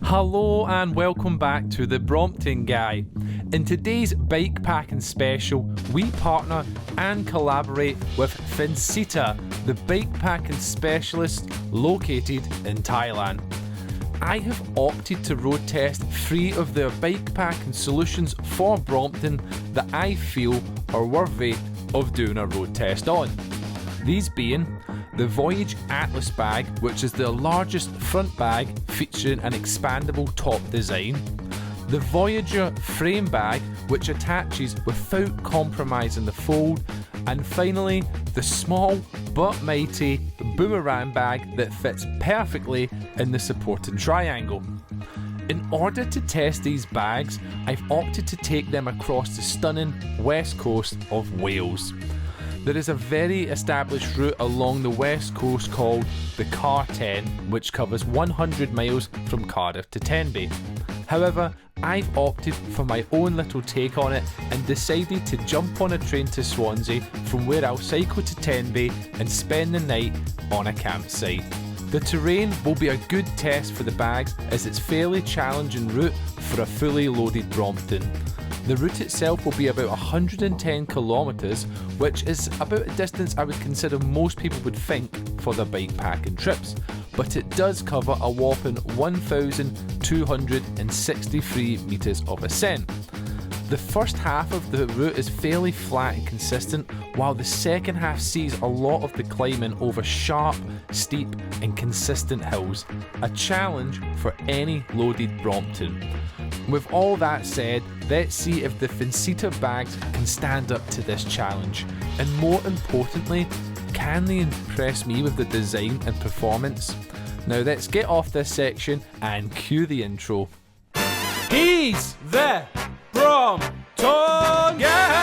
Hello and welcome back to the Brompton Guy. In today's bike packing special, we partner and collaborate with Vincita, the bike packing specialist located in Thailand. I have opted to road test 3 of their bike packing solutions for Brompton that I feel are worthy of doing a road test on. These being the Voyage Atlas bag, which is the largest front bag featuring an expandable top design, the Voyager Frame Bag, which attaches without compromising the fold, and finally the small but mighty Boomerang Bag that fits perfectly in the supporting triangle. In order to test these bags, I've opted to take them across the stunning west coast of Wales. There is a very established route along the west coast called the Car 10, which covers 100 miles from Cardiff to Tenby. However, I've opted for my own little take on it and decided to jump on a train to Swansea, from where I'll cycle to Tenby and spend the night on a campsite. The terrain will be a good test for the bags, as it's a fairly challenging route for a fully loaded Brompton. The route itself will be about 110 kilometres, which is about a distance I would consider most people would think for their bike packing trips, but it does cover a whopping 1,263 metres of ascent. The first half of the route is fairly flat and consistent, while the second half sees a lot of the climbing over sharp, steep and consistent hills, a challenge for any loaded Brompton. With all that said, let's see if the Vincita bags can stand up to this challenge, and more importantly, can they impress me with the design and performance? Now let's get off this section and cue the intro. He's the Brompton Guy!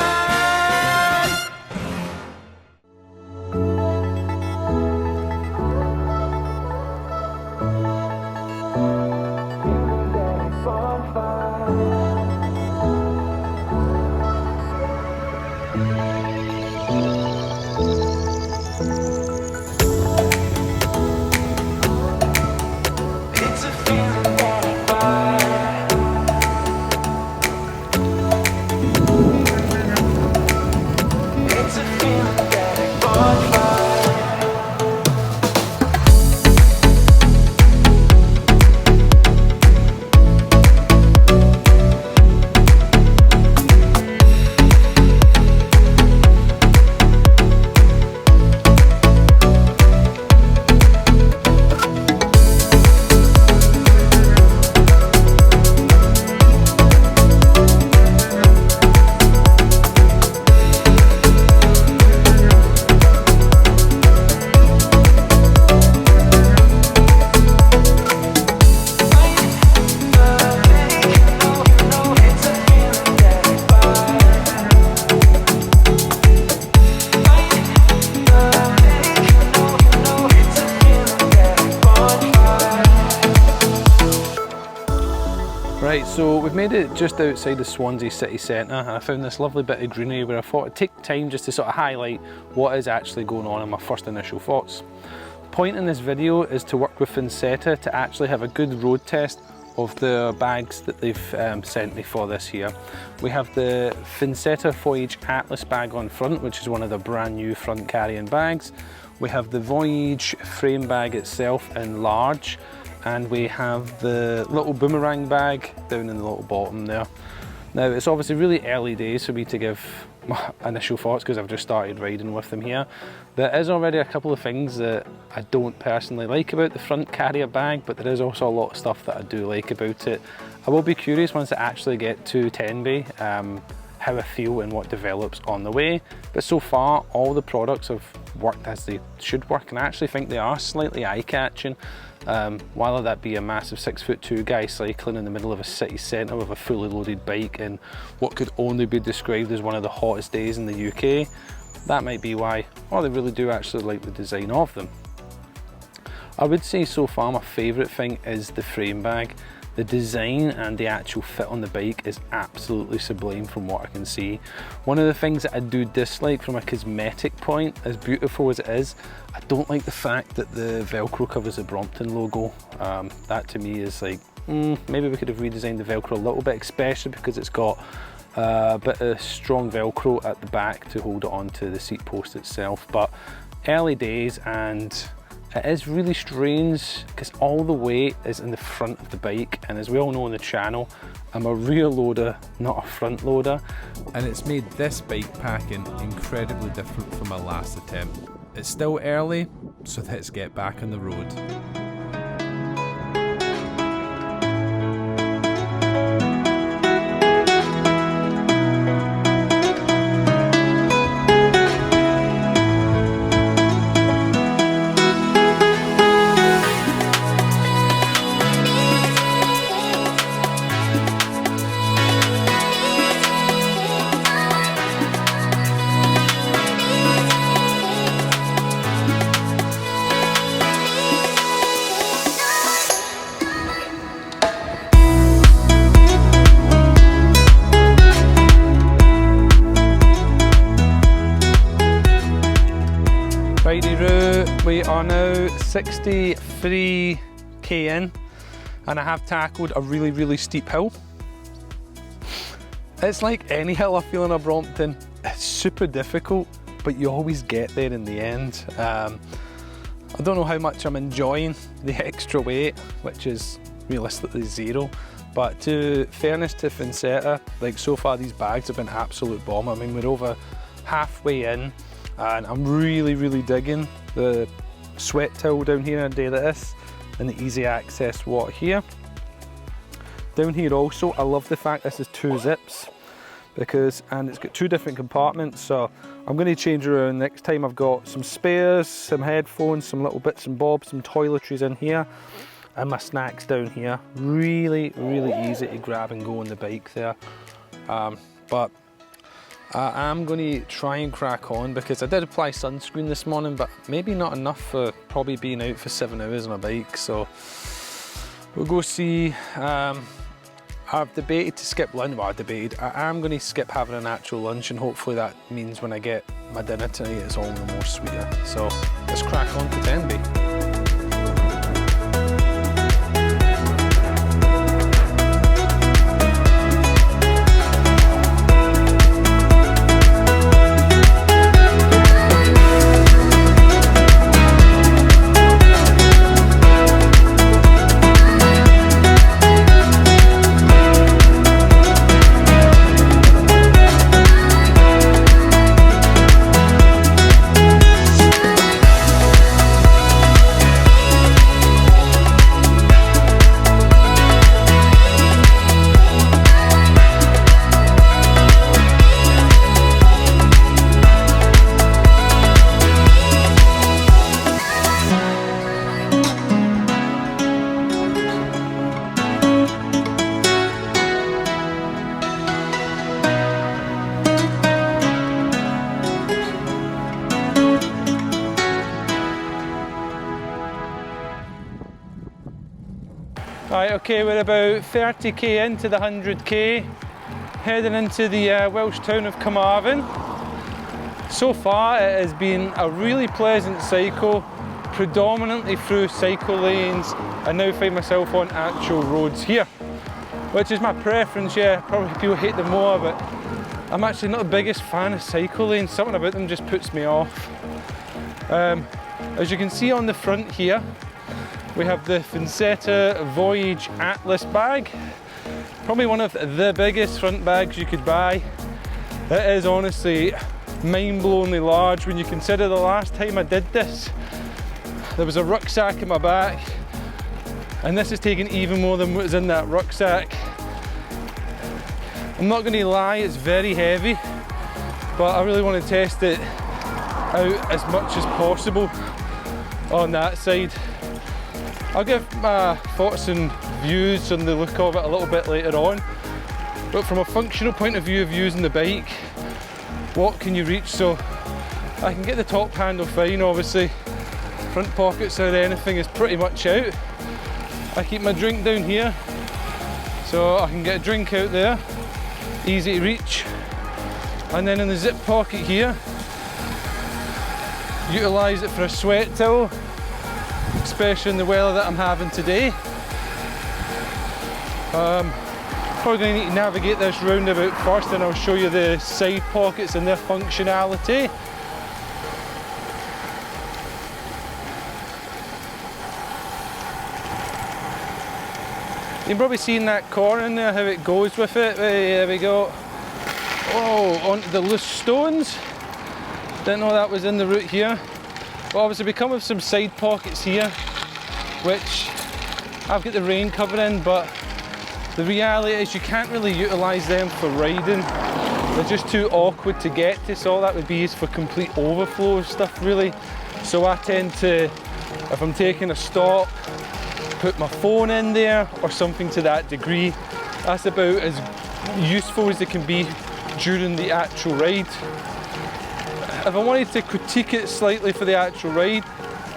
Right, so we've made it just outside the Swansea city centre, and I found this lovely bit of greenery where I thought I'd take time just to sort of highlight what is actually going on in my first initial thoughts. The point in this video is to work with Vincita to actually have a good road test of the bags that they've sent me for this year. We have the Vincita Voyage Atlas bag on front, which is one of the brand new front carrying bags. We have the Voyage Frame Bag itself in large, and we have the little Boomerang Bag down in the little bottom there. Now, it's obviously really early days for me to give my initial thoughts because I've just started riding with them here. There is already a couple of things that I don't personally like about the front carrier bag, but there is also a lot of stuff that I do like about it. I will be curious once I actually get to Tenby how I feel and what develops on the way, but so far all the products have worked as they should work, and I actually think they are slightly eye-catching. Whether that be a massive 6'2" guy cycling in the middle of a city centre with a fully loaded bike in what could only be described as one of the hottest days in the UK, that might be why, or they really do actually like the design of them. I would say so far my favourite thing is the frame bag. The design and the actual fit on the bike is absolutely sublime from what I can see. One of the things that I do dislike from a cosmetic point, as beautiful as it is, I don't like the fact that the Velcro covers the Brompton logo. That to me is like maybe we could have redesigned the Velcro a little bit, especially because it's got a bit of strong Velcro at the back to hold it onto the seat post itself. But early days, and it is really strange because all the weight is in the front of the bike, and as we all know on the channel, I'm a rear loader, not a front loader. And it's made this bike packing incredibly different from my last attempt. It's still early, so let's get back on the road. We are now 63k in, and I have tackled a really steep hill. It's like any hill I feel in a Brompton. It's super difficult, but you always get there in the end. I don't know how much I'm enjoying the extra weight, which is realistically zero. But to fairness to Vincita, like so far these bags have been absolute bomb. I mean, we're over halfway in, and I'm really digging the sweat towel down here on a day like this, and the easy access water here. Down here also, I love the fact this is 2 zips, and it's got 2 different compartments, so I'm going to change around. Next time I've got some spares, some headphones, some little bits and bobs, some toiletries in here, and my snacks down here. Really easy to grab and go on the bike there. But I am going to try and crack on, because I did apply sunscreen this morning, but maybe not enough for probably being out for 7 hours on a bike. So we'll go see. I've debated to skip lunch. Well, I am going to skip having an actual lunch, and hopefully that means when I get my dinner tonight it's all the more sweeter. So let's crack on to Tenby. Right, okay, we're about 30k into the 100k, heading into the Welsh town of Carmarthen. So far it has been a really pleasant cycle, predominantly through cycle lanes. I now find myself on actual roads here, which is my preference. Yeah, probably people hate them more, but I'm actually not the biggest fan of cycle lanes. Something about them just puts me off. As you can see on the front here, we have the Vincita Voyage Atlas bag. Probably one of the biggest front bags you could buy. It is honestly mind-blowingly large when you consider the last time I did this, there was a rucksack in my back, and this is taking even more than what was in that rucksack. I'm not going to lie, it's very heavy, but I really want to test it out as much as possible on that side. I'll give my thoughts and views on the look of it a little bit later on, but from a functional point of view of using the bike, what can you reach? So I can get the top handle fine, obviously. Front pockets or anything is pretty much out. I keep my drink down here, so I can get a drink out there, easy to reach. And then in the zip pocket here, utilise it for a sweat towel, especially in the weather that I'm having today. Probably going to need to navigate this roundabout first, and I'll show you the side pockets and their functionality. You can probably see in that corner in there how it goes with it. There we go. Oh, onto the loose stones. Didn't know that was in the route here. Well, obviously we come with some side pockets here, which I've got the rain cover in, but the reality is you can't really utilise them for riding. They're just too awkward to get to, so all that would be is for complete overflow of stuff really. So I tend to, if I'm taking a stop, put my phone in there or something to that degree. That's about as useful as it can be during the actual ride. If I wanted to critique it slightly for the actual ride,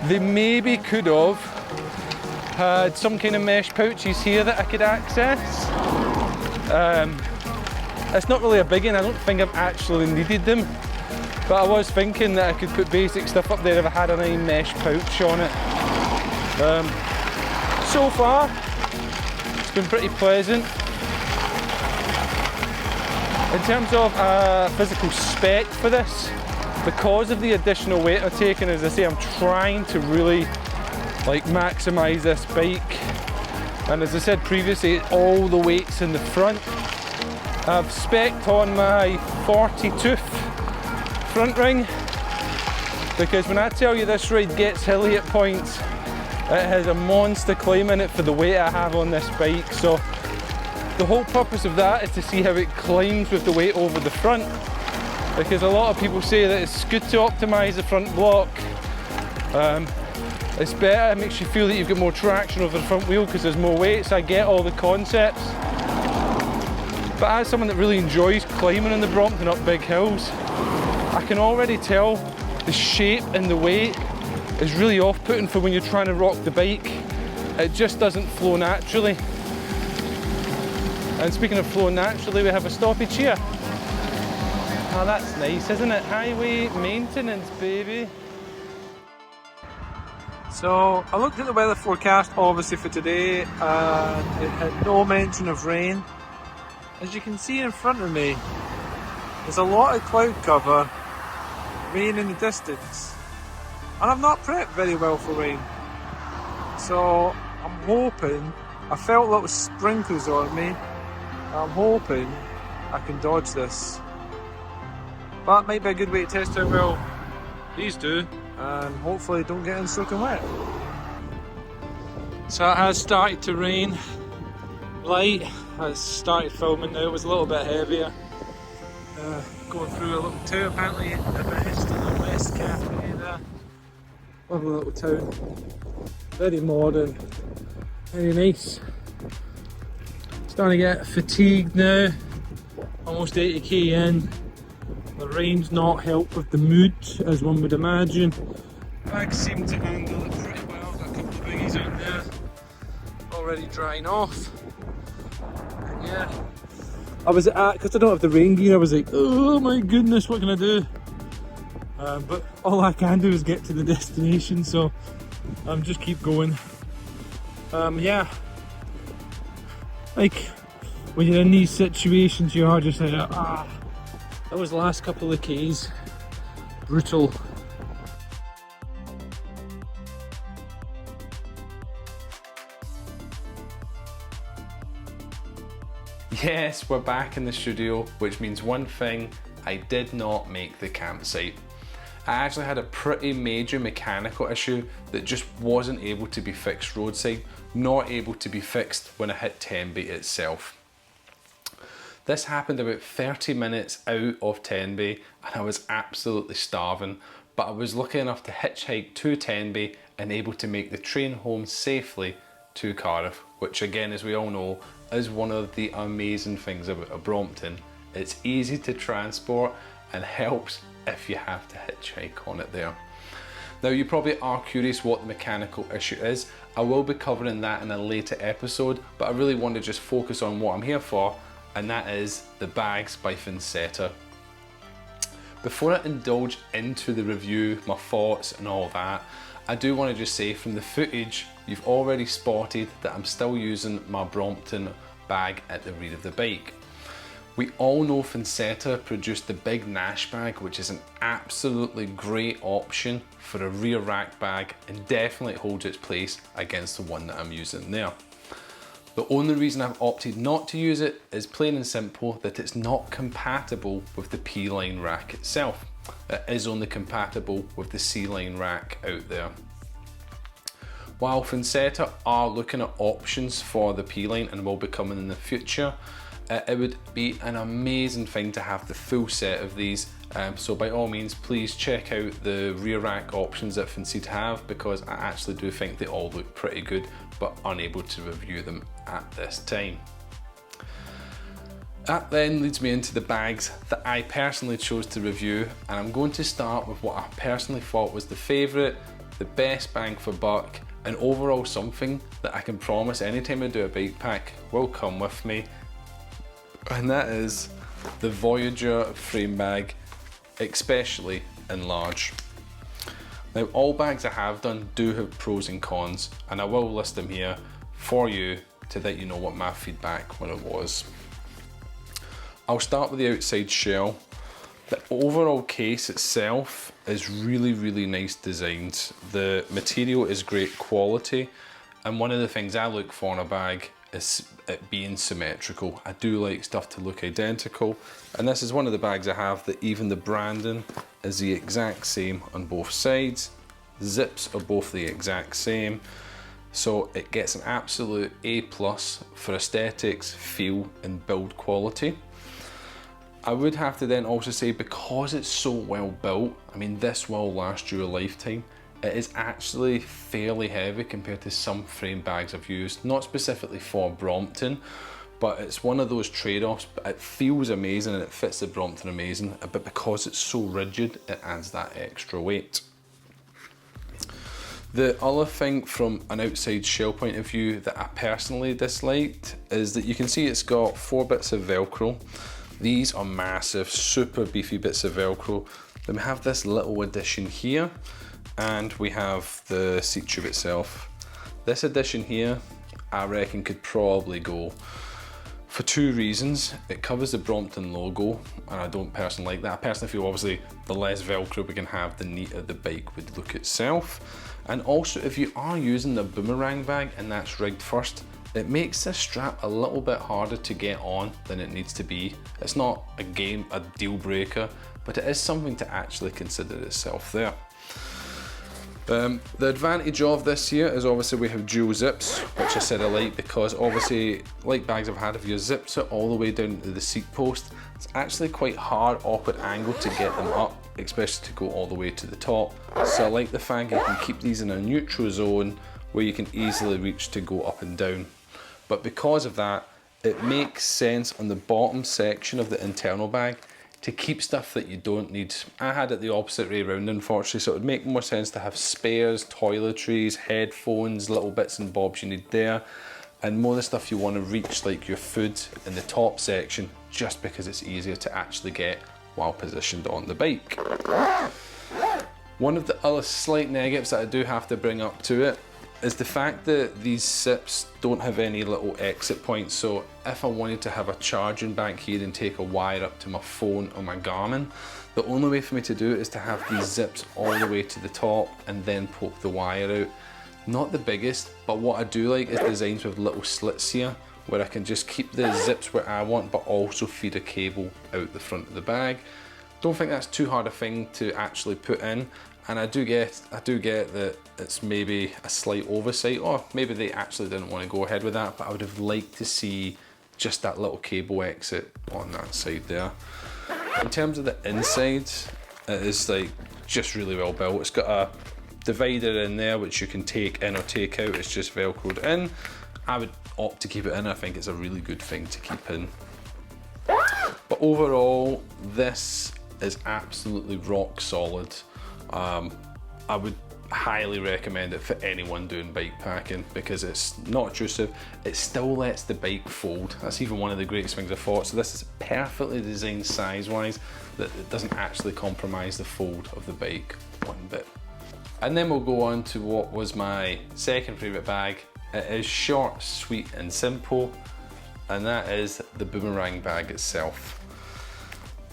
they maybe could have had some kind of mesh pouches here that I could access. It's not really a big one, I don't think I've actually needed them, but I was thinking that I could put basic stuff up there if I had a nice mesh pouch on it. So far, it's been pretty pleasant. In terms of physical spec for this, because of the additional weight I've taken, as I say, I'm trying to really maximise this bike. And as I said previously, all the weight's in the front. I've spec'd on my 40 tooth front ring, because when I tell you this ride gets hilly at points, it has a monster climb in it for the weight I have on this bike. So the whole purpose of that is to see how it climbs with the weight over the front, because a lot of people say that it's good to optimise the front block. It's better, it makes you feel that you've got more traction over the front wheel because there's more weight, so I get all the concepts. But as someone that really enjoys climbing in the Brompton up big hills, I can already tell the shape and the weight is really off-putting for when you're trying to rock the bike. It just doesn't flow naturally. And speaking of flowing naturally, we have a stoppage here. Oh, that's nice, isn't it? Highway maintenance, baby. So I looked at the weather forecast obviously for today, and it had no mention of rain. As you can see in front of me, there's a lot of cloud cover, rain in the distance. And I've not prepped very well for rain. So I'm hoping, I felt little sprinkles on me. I'm hoping I can dodge this. That might be a good way to test how well these do, and hopefully don't get in soaking wet. So it has started to rain. Light has started filming now, it was a little bit heavier. Going through a little town, apparently a bit to the West Cafe there. Lovely little town, very modern, very nice. Starting to get fatigued now, almost 80k in. The rain's not helped with the mood, as one would imagine. Bags seem to handle it pretty well, got a couple of biggies on there, already drying off. Yeah, I was because I don't have the rain gear, I was like, oh my goodness, what can I do? But all I can do is get to the destination, so just keep going. Yeah, like when you're in these situations, you are just like, those last couple of Ks, brutal. Yes, we're back in the studio, which means one thing, I did not make the campsite. I actually had a pretty major mechanical issue that just wasn't able to be fixed roadside, not able to be fixed when I hit Tenby itself. This happened about 30 minutes out of Tenby and I was absolutely starving, but I was lucky enough to hitchhike to Tenby and able to make the train home safely to Cardiff, which again, as we all know, is one of the amazing things about a Brompton. It's easy to transport and helps if you have to hitchhike on it there. Now you probably are curious what the mechanical issue is. I will be covering that in a later episode, but I really want to just focus on what I'm here for, and that is the bags by Vincita. Before I indulge into the review, my thoughts and all that, I do want to just say from the footage, you've already spotted that I'm still using my Brompton bag at the rear of the bike. We all know Vincita produced the big Nash bag, which is an absolutely great option for a rear rack bag and definitely holds its place against the one that I'm using there. The only reason I've opted not to use it is plain and simple that it's not compatible with the P-line rack itself. It is only compatible with the C-line rack out there. While Vincita are looking at options for the P-line and will be coming in the future, it would be an amazing thing to have the full set of these. So by all means, please check out the rear rack options that Vincita have, because I actually do think they all look pretty good, but unable to review them at this time. That then leads me into the bags that I personally chose to review, and I'm going to start with what I personally thought was the favourite, the best bang for buck, and overall something that I can promise anytime I do a bike pack will come with me, and that is the Voyage Frame Bag, especially in large. Now, all bags I have done do have pros and cons, and I will list them here for you to let you know what my feedback when it was. I'll start with the outside shell. The overall case itself is really nice designed. The material is great quality, and one of the things I look for in a bag is it being symmetrical. I do like stuff to look identical, and this is one of the bags I have that even the branding is the exact same on both sides. Zips are both the exact same, so it gets an absolute A+ for aesthetics, feel and build quality. I would have to then also say, because it's so well built, I mean, this will last you a lifetime. It is actually fairly heavy compared to some frame bags I've used, not specifically for Brompton, but it's one of those trade-offs. It feels amazing and it fits the Brompton amazing, but because it's so rigid, it adds that extra weight. The other thing from an outside shell point of view that I personally disliked is that you can see it's got 4 bits of Velcro. These are massive, super beefy bits of Velcro. Then we have this little addition here, and we have the seat tube itself. This addition here, I reckon could probably go for 2 reasons. It covers the Brompton logo, and I don't personally like that. I personally feel obviously the less Velcro we can have, the neater the bike would look itself. And also, if you are using the boomerang bag and that's rigged first, it makes this strap a little bit harder to get on than it needs to be. It's not a deal breaker, but it is something to actually consider itself there. The advantage of this here is obviously we have dual zips, which I said I like, because obviously, like bags I've had, if you zip it all the way down to the seat post, it's actually quite hard, awkward angle to get them up, especially to go all the way to the top. So I like the fact you can keep these in a neutral zone where you can easily reach to go up and down. But because of that, it makes sense on the bottom section of the internal bag to keep stuff that you don't need. I had it the opposite way around, unfortunately, so it would make more sense to have spares, toiletries, headphones, little bits and bobs you need there, and more of the stuff you want to reach, like your food, in the top section, just because it's easier to actually get while positioned on the bike. One of the other slight negatives that I do have to bring up to it is the fact that these zips don't have any little exit points. So if I wanted to have a charging back here and take a wire up to my phone or my Garmin, the only way for me to do it is to have these zips all the way to the top and then poke the wire out. Not the biggest, but what I do like is designs with little slits here where I can just keep the zips where I want, but also feed a cable out the front of the bag. Don't think that's too hard a thing to actually put in. And I do get that it's maybe a slight oversight, or maybe they actually didn't want to go ahead with that, but I would have liked to see just that little cable exit on that side there. In terms of the inside, it is like just really well built. It's got a divider in there which you can take in or take out. It's just velcroed in. I would opt to keep it in. I think it's a really good thing to keep in. But overall, this is absolutely rock solid. I would highly recommend it for anyone doing bike packing, because it's not intrusive. It still lets the bike fold. That's even one of the greatest things I thought. So this is perfectly designed size-wise that it doesn't actually compromise the fold of the bike one bit. And then we'll go on to what was my second favourite bag. It is short, sweet and simple. and that is the Boomerang Bag itself.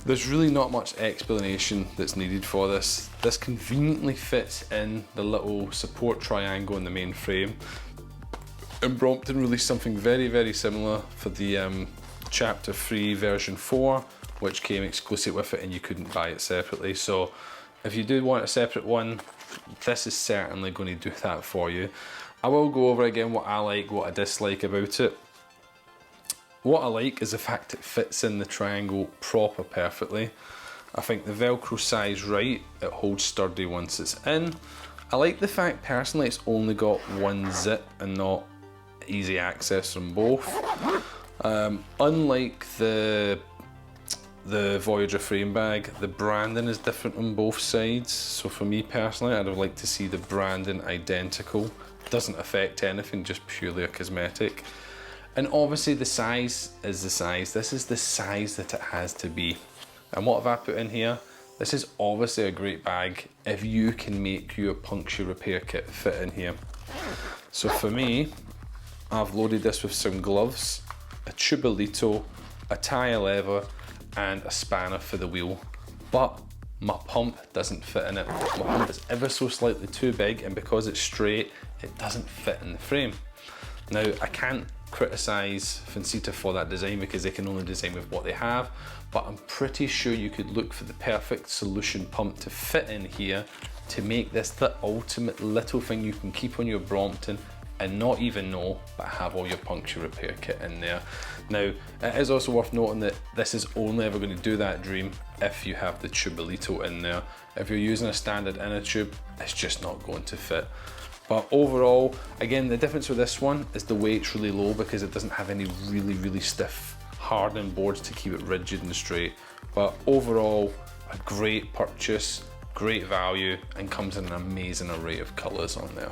There's really not much explanation that's needed for this. This conveniently fits in the little support triangle in the main frame. And Brompton released something very, very similar for the Chapter 3 version 4, which came exclusive with it and you couldn't buy it separately. So if you do want a separate one, this is certainly going to do that for you. I will go over again what I like, what I dislike about it. What I like is the fact it fits in the triangle proper perfectly. I think the Velcro size right, it holds sturdy once it's in. I like the fact personally it's only got one zip and not easy access from both. Unlike the Voyage Frame Bag, the branding is different on both sides. So for me personally, I'd have liked to see the branding identical. It doesn't affect anything, just purely a cosmetic. And obviously the size is the size. This is the size that it has to be. And what have I put in here? This is obviously a great bag if you can make your puncture repair kit fit in here. So for me, I've loaded this with some gloves, a tubolito, a tyre lever, and a spanner for the wheel. But my pump doesn't fit in it. My pump is ever so slightly too big, and because it's straight, it doesn't fit in the frame. Now, I can't criticise Vincita for that design because they can only design with what they have, but I'm pretty sure you could look for the perfect solution pump to fit in here to make this the ultimate little thing you can keep on your Brompton and not even know, but have all your puncture repair kit in there. Now, it is also worth noting that this is only ever going to do that dream if you have the tubolito in there. If you're using a standard inner tube, it's just not going to fit. But overall, again, the difference with this one is the weight's really low because it doesn't have any really stiff hardening boards to keep it rigid and straight. But overall, a great purchase, great value, and comes in an amazing array of colours on there.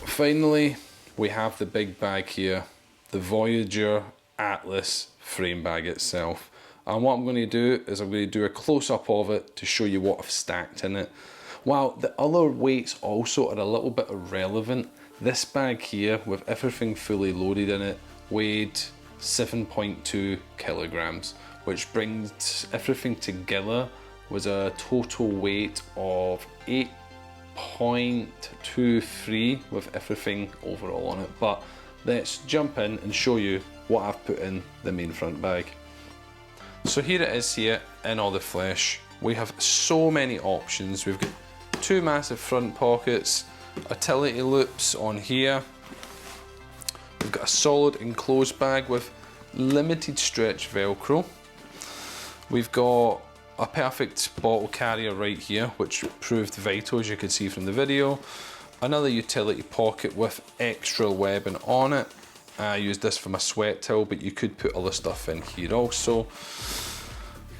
Finally, we have the big bag here, the Voyager Atlas frame bag itself. And what I'm going to do is I'm going to do a close-up of it to show you what I've stacked in it. While the other weights also are a little bit irrelevant, this bag here, with everything fully loaded in it, weighed 7.2 kilograms, which brings everything together was a total weight of 8.23 with everything overall on it. But let's jump in and show you what I've put in the main front bag. So here it is here in all the flesh. We have so many options. We've got two massive front pockets, utility loops on here. We've got a solid enclosed bag with limited stretch Velcro. We've got a perfect bottle carrier right here, which proved vital as you can see from the video. Another utility pocket with extra webbing on it. I used this for my sweat towel, but you could put other stuff in here also.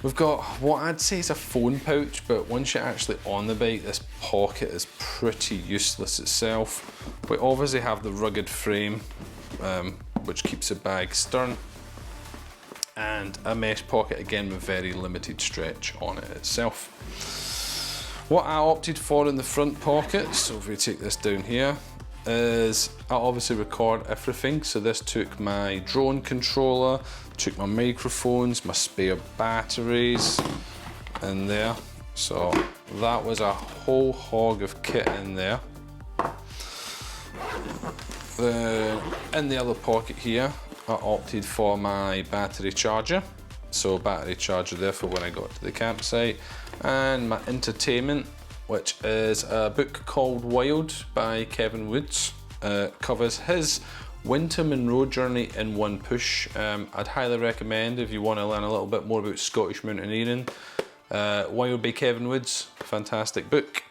We've got what I'd say is a phone pouch, but once you're actually on the bike, this pocket is pretty useless itself. We obviously have the rugged frame, which keeps the bag stern, and a mesh pocket again with very limited stretch on it itself. What I opted for in the front pocket, so if we take this down here, is I obviously record everything. So this took my drone controller, took my microphones, my spare batteries in there. So that was a whole hog of kit in there. In the other pocket here, I opted for my battery charger. So battery charger there for when I got to the campsite. And my entertainment, which is a book called Wild by Kevin Woods. Covers his Winter Monroe journey in one push. I'd highly recommend if you want to learn a little bit more about Scottish mountaineering. Wild by Kevin Woods, fantastic book.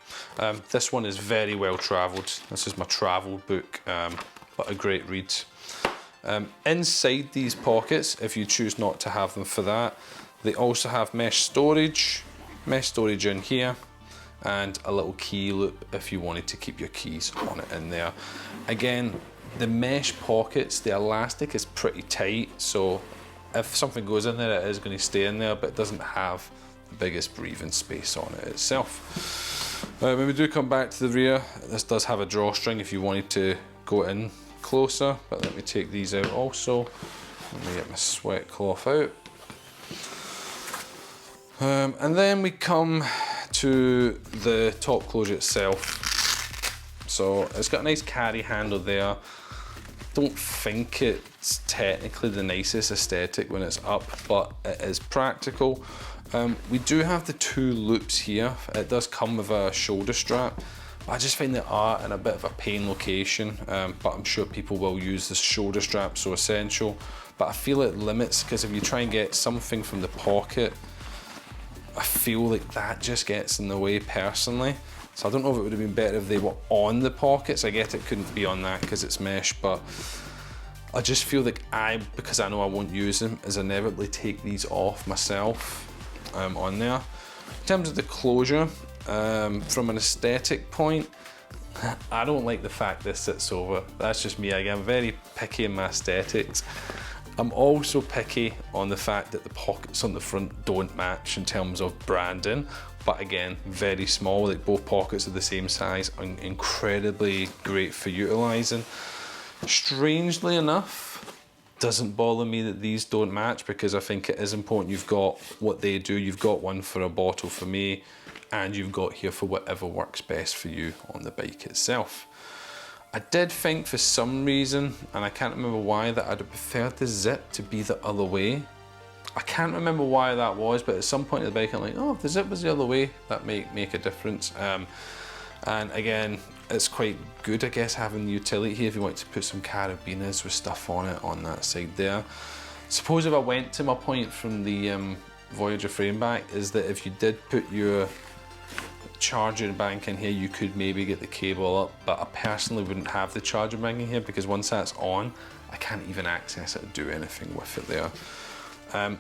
This one is very well travelled. This is my travel book, but a great read. Inside these pockets, if you choose not to have them for that, they also have mesh storage in here, and a little key loop if you wanted to keep your keys on it in there. Again, the mesh pockets, the elastic is pretty tight, so if something goes in there, it is going to stay in there, but it doesn't have the biggest breathing space on it itself. When we do come back to the rear, this does have a drawstring if you wanted to go in closer, but let me take these out also. Let me get my sweat cloth out. And then we come to the top closure itself. So it's got a nice carry handle there. Don't think it's technically the nicest aesthetic when it's up, but it is practical. We do have the 2 loops here. It does come with a shoulder strap. I just find they are in a bit of a pain location, but I'm sure people will use the shoulder strap, so essential. But I feel it limits, because if you try and get something from the pocket, I feel like that just gets in the way personally. So I don't know if it would have been better if they were on the pockets. I get it couldn't be on that because it's mesh, but I just feel like because I know I won't use them, is inevitably take these off myself on there. In terms of the closure, from an aesthetic point, I don't like the fact this sits over. That's just me. I'm very picky in my aesthetics. I'm also picky on the fact that the pockets on the front don't match in terms of branding, but again, very small, like both pockets are the same size, and incredibly great for utilising. Strangely enough, doesn't bother me that these don't match, because I think it is important you've got what they do. You've got one for a bottle for me, and you've got here for whatever works best for you on the bike itself. I did think for some reason, and I can't remember why, that I'd have preferred the zip to be the other way. I can't remember why that was, but at some point in the bike I'm like, oh, if the zip was the other way, that might make a difference. And again, it's quite good, I guess, having the utility here if you want to put some carabiners with stuff on it on that side there. Suppose if I went to my point from the Voyage Frame Bag, is that if you did put your charging bank in here, you could maybe get the cable up, but I personally wouldn't have the charging bank in here, because once that's on, I can't even access it or do anything with it there.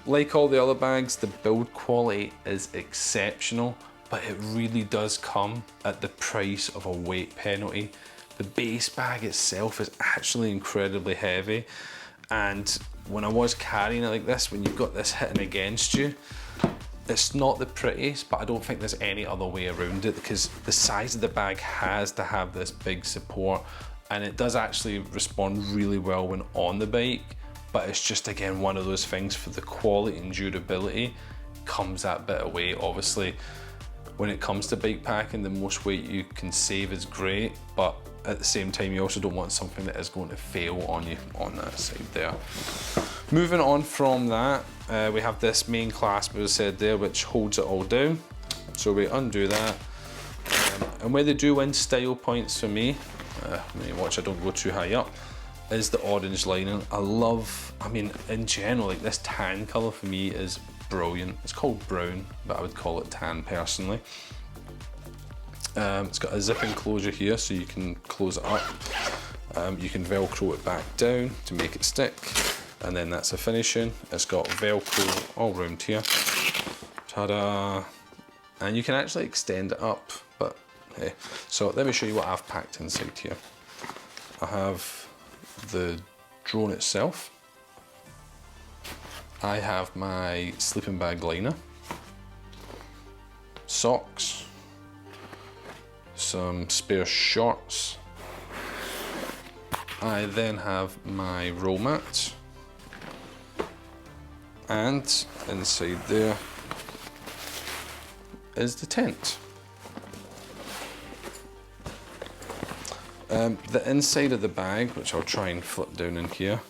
Like all the other bags, the build quality is exceptional, but it really does come at the price of a weight penalty. The base bag itself is actually incredibly heavy, and when I was carrying it like this, when you've got this hitting against you, it's not the prettiest, but I don't think there's any other way around it, because the size of the bag has to have this big support, and it does actually respond really well when on the bike, but it's just, again, one of those things for the quality and durability comes that bit of weight. Obviously, when it comes to bike packing, the most weight you can save is great, but at the same time, you also don't want something that is going to fail on you on that side there. Moving on from that, we have this main clasp, as I said there, which holds it all down. So we undo that. And where they do win style points for me, watch I don't go too high up, is the orange lining. I mean, in general, like this tan colour for me is brilliant. It's called brown, but I would call it tan personally. It's got a zip enclosure here, so you can close it up. You can Velcro it back down to make it stick, and then that's the finishing. It's got Velcro all around here. Ta-da! And you can actually extend it up, but hey. So let me show you what I've packed inside here. I have the drone itself. I have my sleeping bag liner, socks, some spare shorts. I then have my roll mat, and inside there is the tent. The inside of the bag, which I'll try and flip down in here,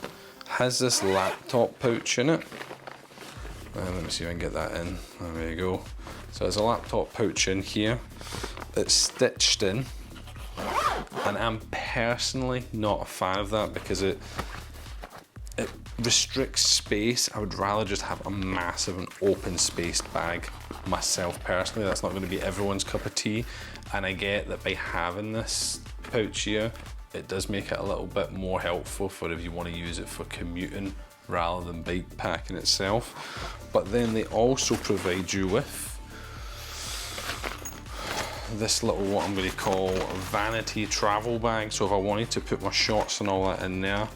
has this laptop pouch in it. Let me see if I can get that in. There you go. So there's a laptop pouch in here that's stitched in, and I'm personally not a fan of that because it restricts space. I would rather just have a massive and open spaced bag myself personally. That's not going to be everyone's cup of tea, and I get that by having this pouch here, it does make it a little bit more helpful for if you want to use it for commuting rather than bike packing itself. But then they also provide you with this little, what I'm going to call a vanity travel bag. So if I wanted to put my shorts and all that in there,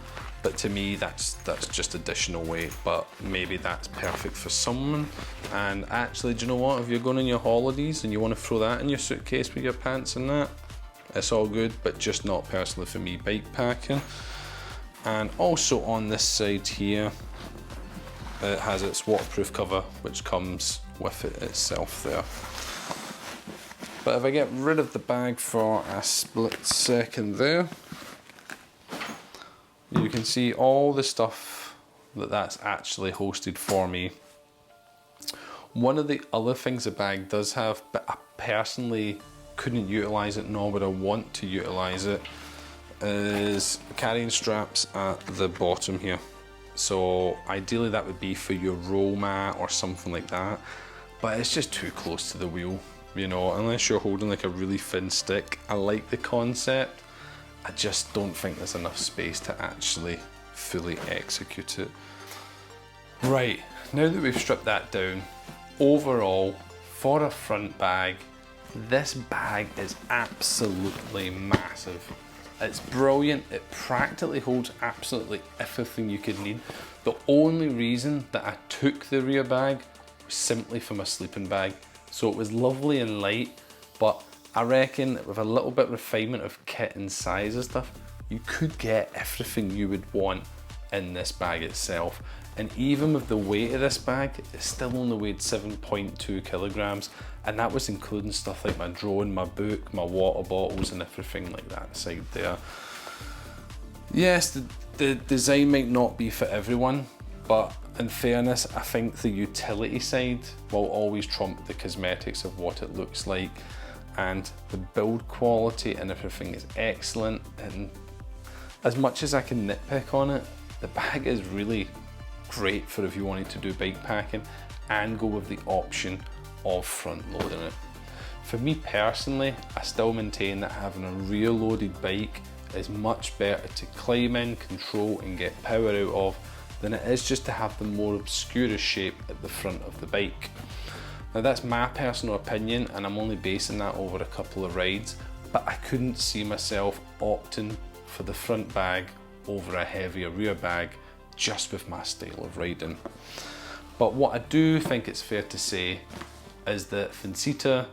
but to me that's just additional weight, but maybe that's perfect for someone. And actually, do you know what, if you're going on your holidays and you want to throw that in your suitcase with your pants and that, it's all good, but just not personally for me bike packing. And also on this side here, it has its waterproof cover, which comes with it itself there. But if I get rid of the bag for a split second there, you can see all the stuff that's actually hosted for me. One of the other things the bag does have, but I personally couldn't utilise it, nor would I want to utilise it, is carrying straps at the bottom here. So ideally that would be for your roll mat or something like that, but it's just too close to the wheel, you know, unless you're holding like a really thin stick. I like the concept, I just don't think there's enough space to actually fully execute it. Right, now that we've stripped that down, overall, for a front bag, this bag is absolutely massive. It's brilliant, it practically holds absolutely everything you could need. The only reason that I took the rear bag was simply for my sleeping bag. So it was lovely and light, but I reckon with a little bit of refinement of kit and size and stuff, you could get everything you would want in this bag itself. And even with the weight of this bag, it still only weighed 7.2 kilograms. And that was including stuff like my drone, my book, my water bottles and everything like that inside there. Yes, the design might not be for everyone, but in fairness, I think the utility side will always trump the cosmetics of what it looks like. And the build quality and everything is excellent. And as much as I can nitpick on it, the bag is really great for if you wanted to do bike packing and go with the option of front loading it. For me personally, I still maintain that having a rear loaded bike is much better to climb in, control and get power out of than it is just to have the more obscure shape at the front of the bike. Now that's my personal opinion and I'm only basing that over a couple of rides, but I couldn't see myself opting for the front bag over a heavier rear bag just with my style of riding. But what I do think it's fair to say is that Vincita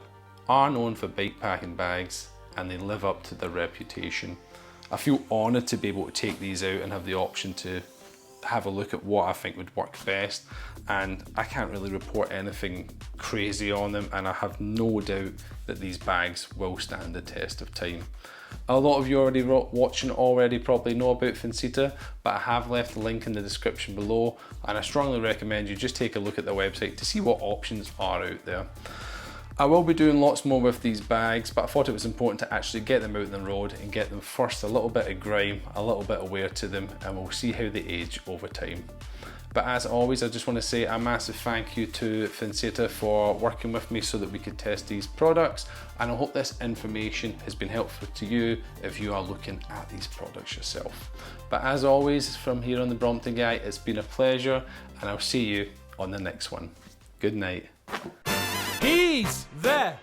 are known for bike packing bags and they live up to their reputation. I feel honoured to be able to take these out and have the option to have a look at what I think would work best, and I can't really report anything crazy on them, and I have no doubt that these bags will stand the test of time. A lot of you already watching already probably know about Vincita, but I have left the link in the description below, and I strongly recommend you just take a look at their website to see what options are out there. I will be doing lots more with these bags, but I thought it was important to actually get them out on the road and get them first a little bit of grime, a little bit of wear to them, and we'll see how they age over time. But as always, I just want to say a massive thank you to Vincita for working with me so that we could test these products, and I hope this information has been helpful to you if you are looking at these products yourself. But as always, from here on The Brompton Guy, it's been a pleasure, and I'll see you on the next one. Good night. He's there!